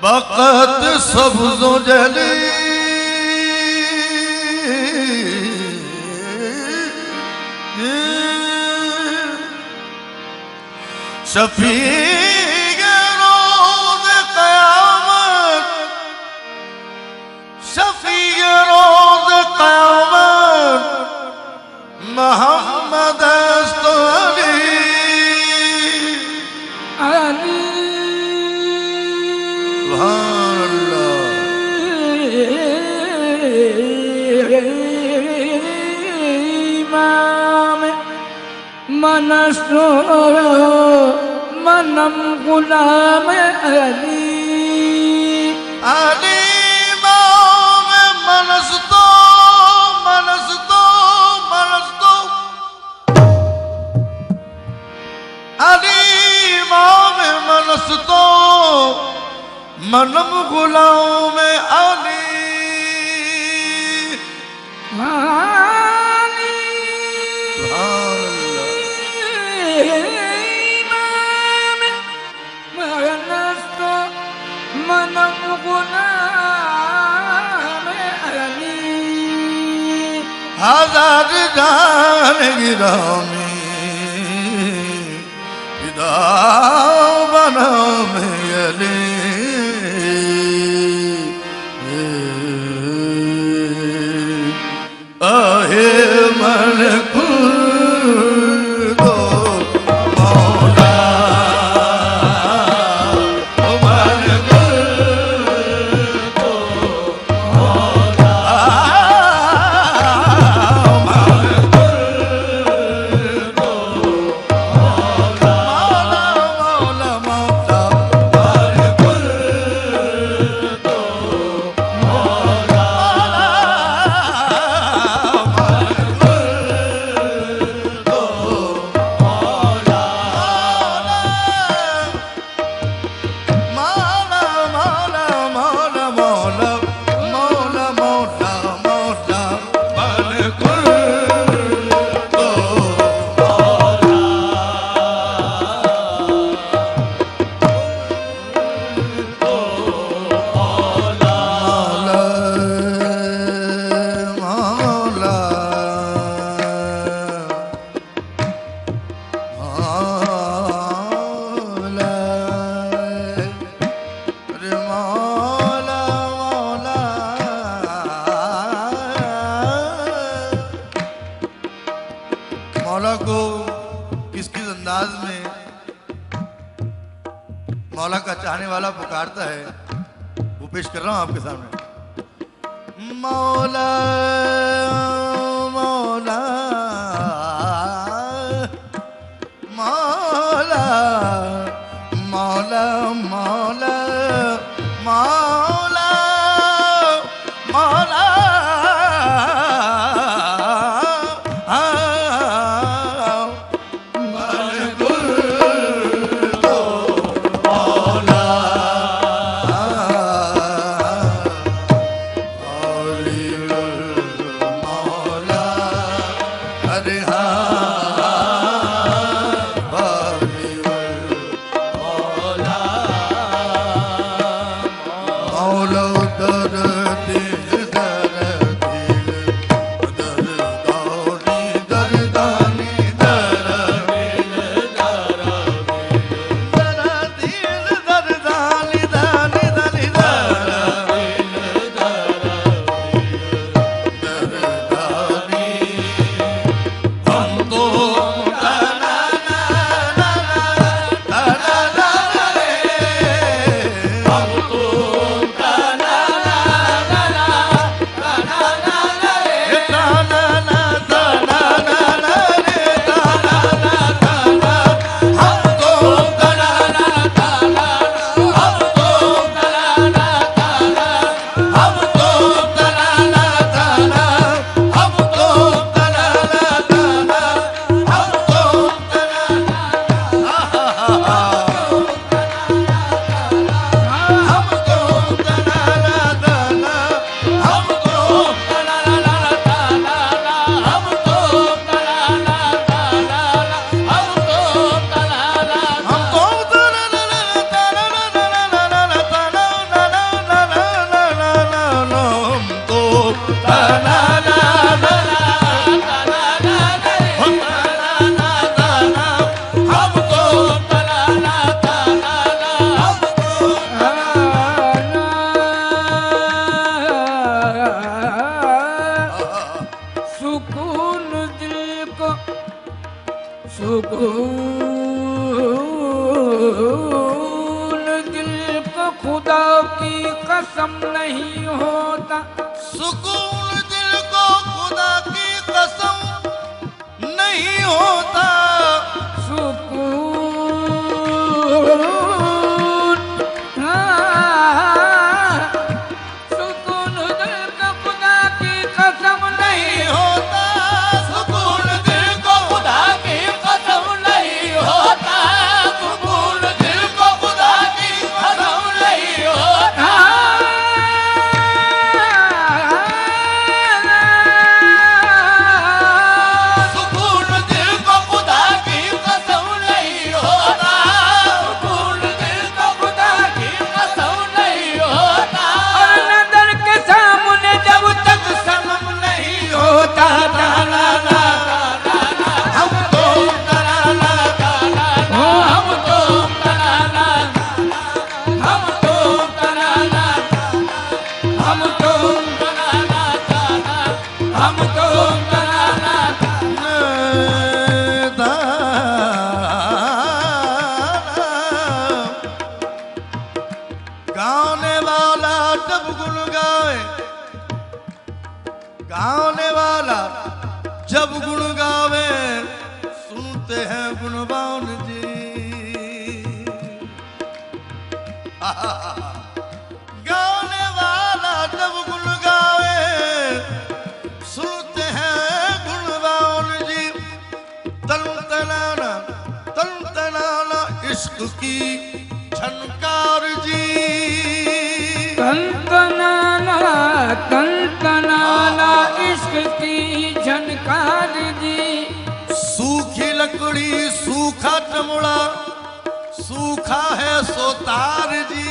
फकत सब्ज़ जली शफी रोज़ क़यामत, शफी रोज़ क़यामत मोहम्मद मनसो मनम गुलाम अली अली माम मनसतो मनसतो मनसतो अली माम मनसतो मनम गुलाम अली हजार जान गिरामी विदा बना में अली आहे मन दो मौला मन दो मौला मौला को किस किस अंदाज में मौला का चाहने वाला पुकारता है वो पेश कर रहा हूं आपके सामने। मौला मौला मौला मौला मौला मौला मौला सुकून दिल को खुदा की कसम नहीं होता। सुकून दिल को खुदा की कसम नहीं होता। सुकून सुकून दिल को खुदा की कसम नहीं होता। सुकून दिल को खुदा की कसम नहीं होता। सुकून दिल को खुदा की कसम नहीं होता। सुकून दिल को खुदा की कसम नहीं होता। सुकून दिल को खुदा की कसम नहीं होता। और नजर के सामने जब तक सनम नहीं होता। हम तो तराना हो हम तो तराना, हम तो तराना, हम तो तराना, हम तो तराना। गाने वाला जब गुन गावे, गाने वाला जब गुन गावे, सुनते हैं गुणवान जी। गाने वाला जब गुन गावे, सुनते हैं गुणवान जी। तन तनाना इश्क की झनकार जी। तन इश्क की झनकार जी। सूखी लकड़ी सूखा चमड़ा, सूखा है सोतार जी।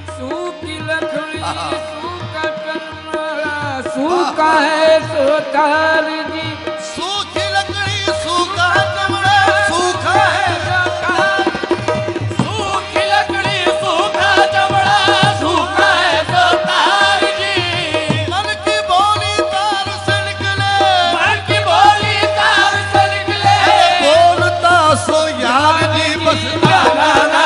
सूखी लकड़ी सूखा चमड़ा, सूखा है सोतार जी। सूखी लकड़ी सूखा चमड़ा, सूखा है सोतार। सूखी लकड़ी सूखा चमड़ा, सूखा है सोतार जी। मन की बोली तार से निकले, मन की बोली तार से निकले। बोलता सो यार जी बस तराना,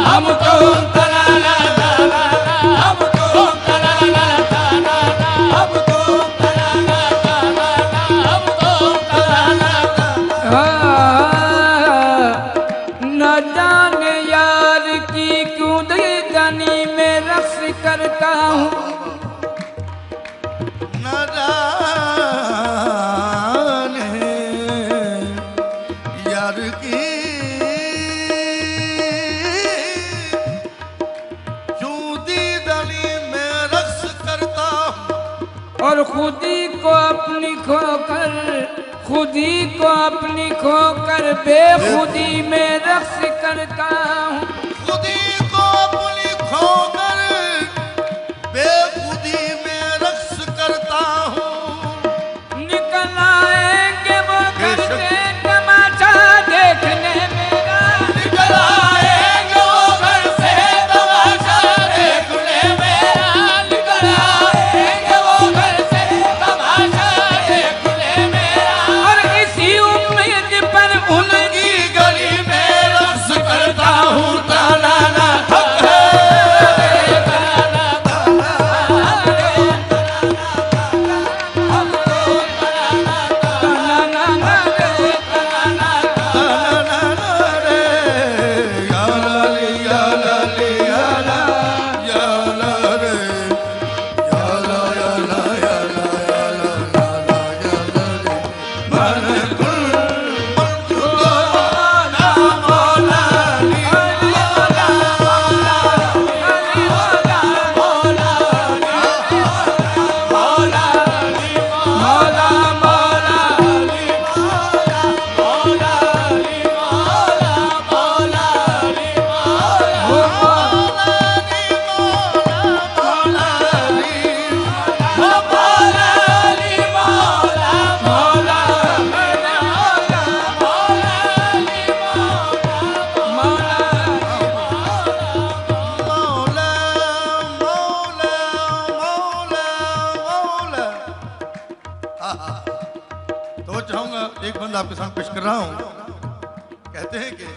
हम तो तराना, हम तो तराना, हम तो तराना, हम तो तराना। न जाने यार की क्यों दीदानी में रक्स करता हूँ। न जाने यार की क्यों दीदानी में रक्स करता हूँ। और खुदी को अपनी खोकर, खुदी को अपनी खोकर बेखुदी में रक्स करता हूँ। खुदी को अपनी खोकर बेखुदी में रक्स करता हूँ। निकल आएंगे वो घर से तमाशा देखने मेरा। निकल आएंगे वो घर से तमाशा देखने मेरा। निकल आएंगे वो घर से तमाशा देखने मेरा। और इसी उम्मीद पर उनकी की गली में रक्स करता हूँ। एक बंद आपके सामने पेश कर रहा हूं। कहते हैं कि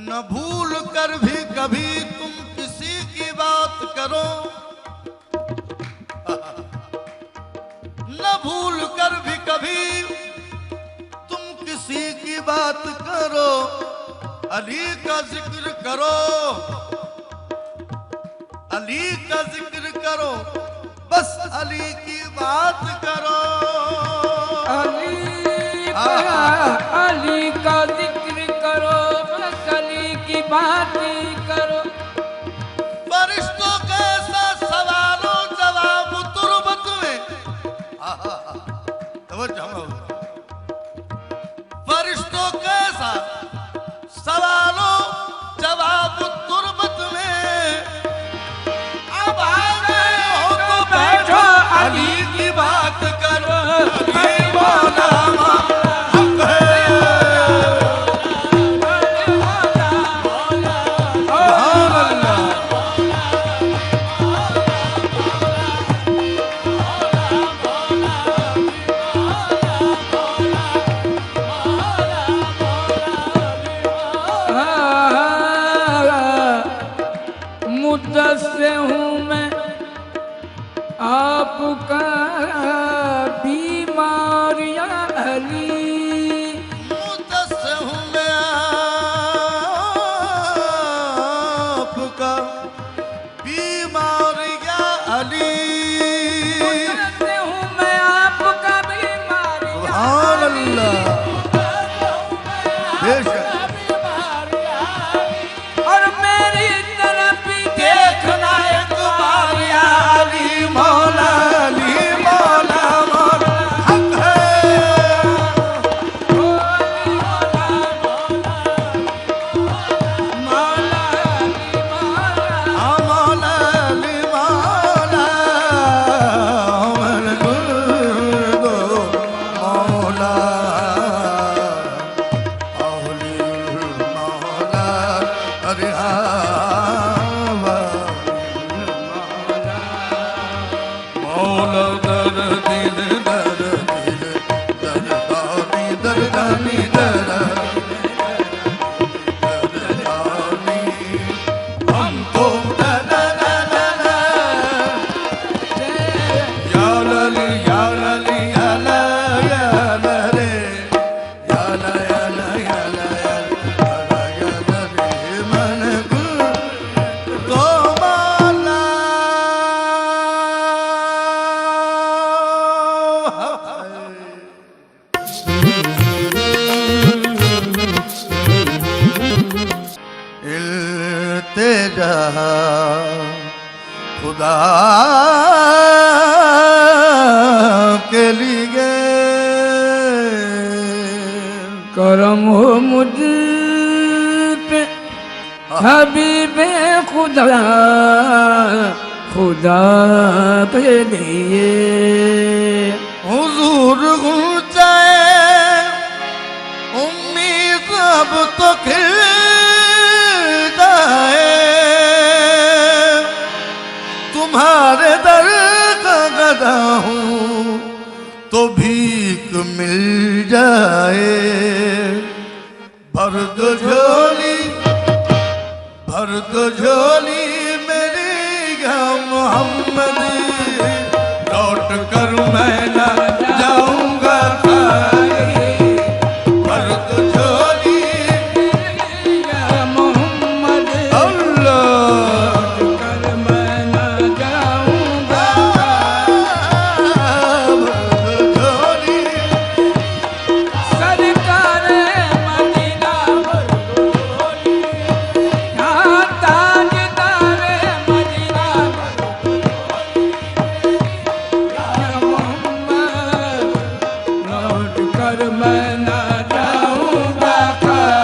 न भूल कर भी कभी तुम किसी की बात करो, न भूल कर भी कभी तुम किसी की बात करो, अली का जिक्र करो, अली का जिक्र करो, बस अली की बात करो। अली का जिक्र करो, बस अली की बात ही करो। फरिश्तों के साथ सवालों जवाब तुरबत में, फरिश्तों के साथ सवालों जवाब तुरबत में, अब आ गए हो तो बैठो अली की बात करो। अली मौला हक है, सुभान अल्लाह। मुद्दत से हूँ मैं आपका बीमारियां अली, मुद्दत से हूँ मैं आपका बीमारियां अली, मुद्दत से हूँ मैं आपका बीमारियां सुभान अल्लाह। बेशक और मेरी तरफ भी देखना एक बार या अली मौला, अली मौला मौला हक है। हाँ मौला अली मौला, अमर गुरदो मौला, अली मौला, अरे मौला दर दिल दर दिल दरदानी दरदानी दरदानी हमको या लली या लली या ला या ला रे या ला या ला या ला या ला रे मन तो मौला। इल्तिजा खुदा के लिए करम हो मुझ पे हबीबे खुदा, खुदा के लिए हुजूर गुंजाए उम्मीद अब तो खिल जाए, तुम्हारे दर का गदा हूँ तो भीख मिल जाए। भर दो झोली, भर दो झोली मेरी या मोहम्मद, लौट कर मैं ना जाऊंगा खाली। भर दो झोली या मोहम्मद, अल्लाह, कर मैं न जाऊंगा। भर दो झोली सरकार मदीना बरगोली, यहाँ ताजदार मदीना बरगोली, या मोहम्मद लौट कर मैं न जाऊंगा खाली।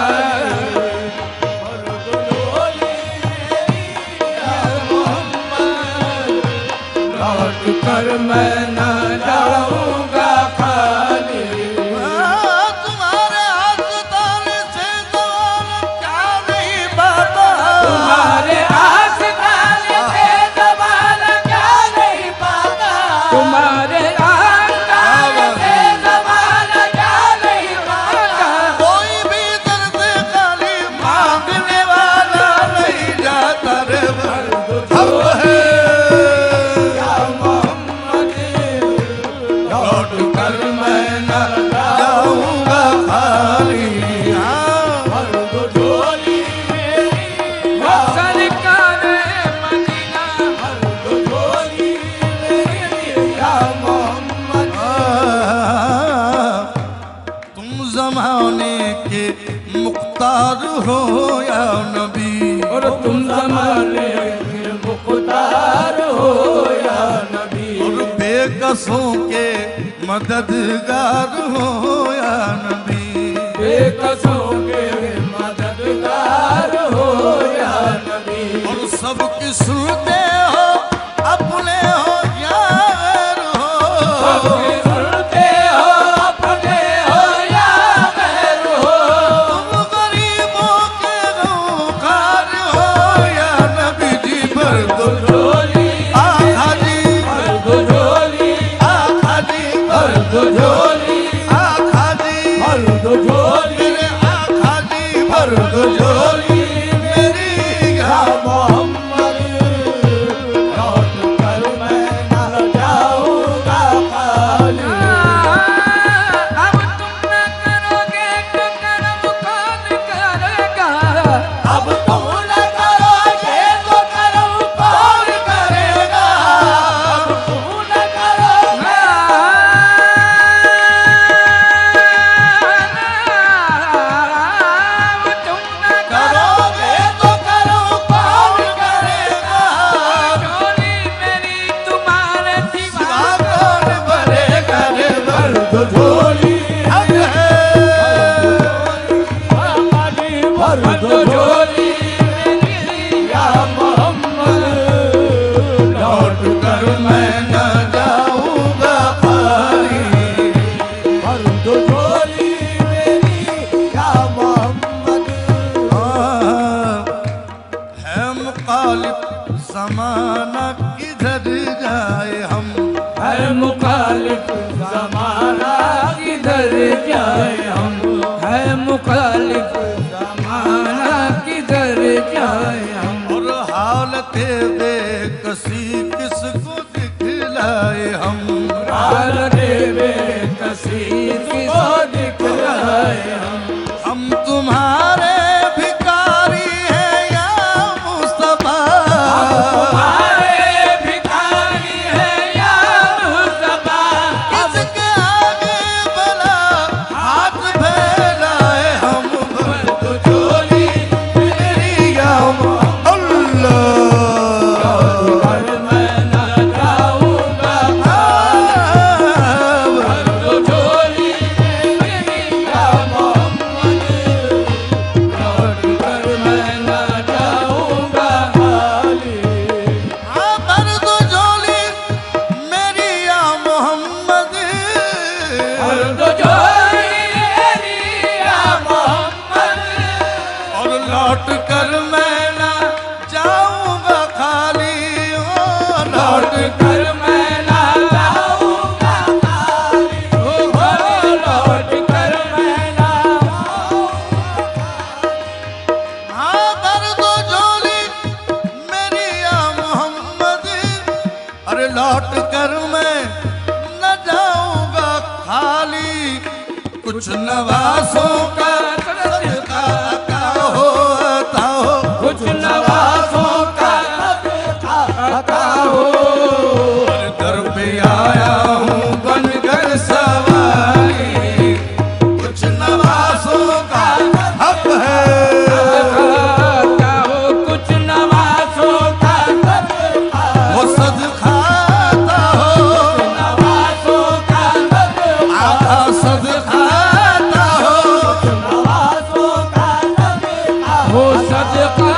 लौट कर मैं न जाऊंगा खाली। तुम्हारे आस्तान से दौलत क्या नहीं पाता, तुम्हारे आस्तान से ज़माना क्या नहीं पाता, तुम्हारे आस्तान से ज़माना बेकसों के मददगार हो या नबी, बेकसों के मददगार हो या नबी। और सबकी सुनते हो अपने हो या गैर हो, सबकी सुनते हो अपने हो या गैर हो। तुम गरीबों के गमखार हो या नबी जी, भर दो झोली आखा जी, भर दो झोली आखा जी, भर दो झोली आखा जी, भर दो झोली मेरे आखा जी, भर दो झोली मेरी या मोहम्मद, लौट कर मैं न जाऊंगा खाली। अब तुम न करोगे तो करम कौन करेगा, अब तुम न करोगे तो करम कौन करेगा, तुम न करोगे तुम न करोगे तो करम कौन करेगा, झोली मेरी तुम्हारे सिवा सिवा कौन भरेगा रे भर दो झोली हक है, भर दो झोली मेरी या मोहम्मद, लौट कर मैं न जाऊंगा खाली, भर दो झोली मेरी या मोहम्मद। है मुखालिफ ज़माना किधर जाए हम, है मुखालिफ ज़माना किधर जाए हम, है मुखालिफ ज़माना किधर जाए हम। और हालत बेकसी किसको दिखलाए हम, हालत बेकसी किसको दिखलाए हम तुम्हारे भिखारी हैं या मुस्तफा, तुम्हारे भिखारी हैं या मुस्तफा। किसके आगे भला हाथ फैलाए हम, भर दो झोली मेरी या अल्लाह, पर मैं न जाऊंगा, भर दो झोली मेरी या मोहम्मद, लौट कर मैं न जाऊंगा खाली। भर दो झोली मेरी या मोहम्मद, भर दो झोली मेरी या मोहम्मद, और लौट कर मैं ना जाऊंगा खाली, ओ लौट लौट कर मैं न जाऊंगा खाली। ओ लौट कर मैं न हाँ भर दो झोली मेरी या मोहम्मद, अरे लौट कर मैं न जाऊंगा खाली, कुछ नवासों का सदका अता हो, अता हो, कुछ नवाजों का अता हो। दर पे आया हूँ बनकर सवारी, कुछ नवासों का हक है, अता हो कुछ नवाजों का वो सदखाता हो, नवाजों का आका सदखाता हो, नवाजों का हो सदका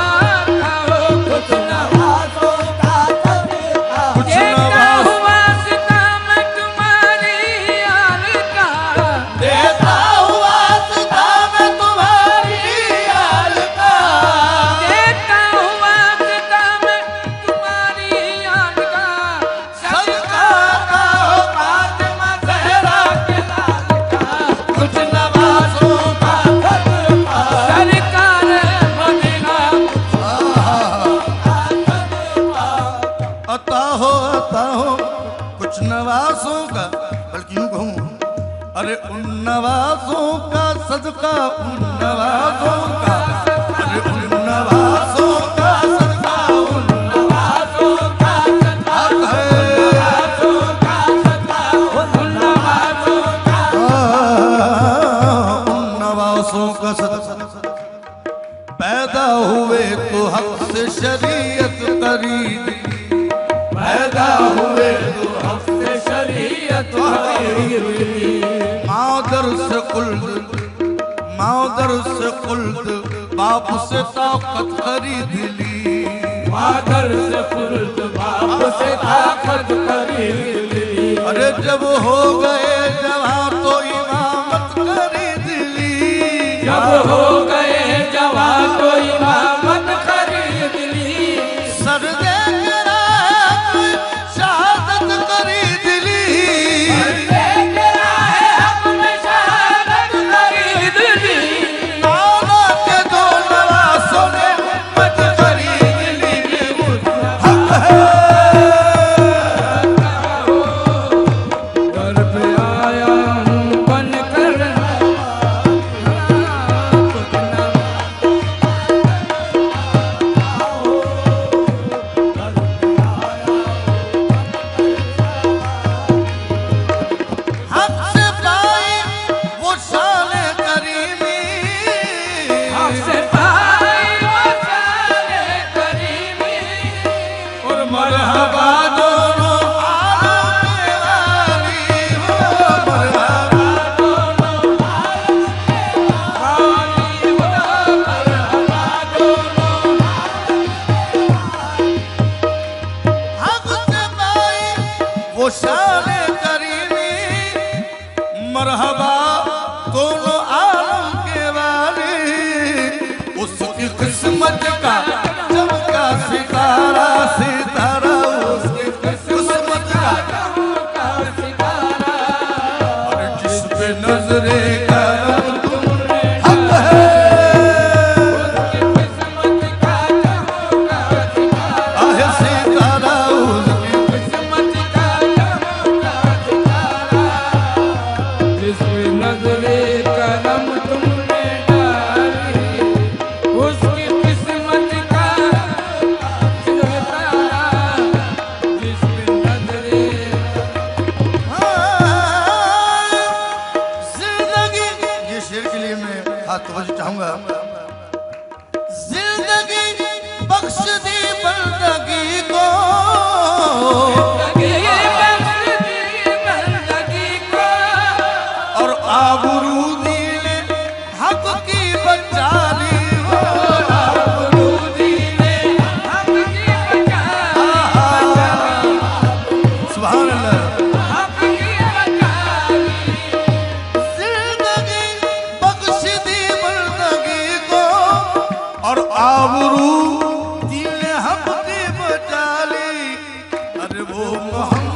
हो कुछ नवाजों का कुछ देता नवाज हुआ सितम तुम्हारी यार का, देता हुआ सदा मैं तुम्हारी यार का, देता हुआ सितम तुम्हारी यार का। सदखाता हो फातिमा ज़हरा के लाल का, कुछ नवाजों का सरकार मदीना अता हो कुछ नवासों का, बल्कि यूं कहूं अरे उन नवासों का सदका, उन नवासों का, अरे उन नवासों का सदका, उन नवाजों का हक है, उन नवाजों का उन नवासों का सदका। पैदा हुए तो हक से शरीयत करीब, पैदा हुए तो हक से शरीयत मादर से कुल्द, मादर से कुल्द, बाप से ताकत खरीद ली। मादर से कुल्द, बाप से ताकत खरीद ली। अरे जब हो गए जवान तो इमामत खरीद ली। जब हो गए जवान तो इमामत खरीद ली। सर दे के राह शहादत खरीद ली। सर दे के राह अपने शहादत खरीद ली। मौला के दो नवासों ने उम्मत खरीद ली। हक है दर पे आया हूँ बनकर हक से पाई वो शान करीमी। हमसे पाई वो शान करीमी। और मरहबा दोनों आलम के वाली हो। मरहबा वाली वो मरहबा दोनों। हक से पाई वो शान करीमी। मरहबा दोनों आलम के वाली। उसकी किस्मत का चमका सितारा, सितारा उसकी किस्मत का। और जिस पे नजरे करम तुमने हक है। आहे सितारा उसकी नजरे करम तुमने डाली। उसकी किस्मत का सितारा। जिसमें नजरे जिंदगी, ये शेर के लिए मैं हाथ तवज्जो चाहूंगा। जिंदगी बख्श दी बंदगी को। और आबरू दीने हक की बचा ली हो। आबरू दीने हक की बचा सुभान अल्लाह। हक की बचा जिंदगी बख्श दी बंदगी को। और आबरू दीने हक की बचा ली। अरे वो मोहम्मद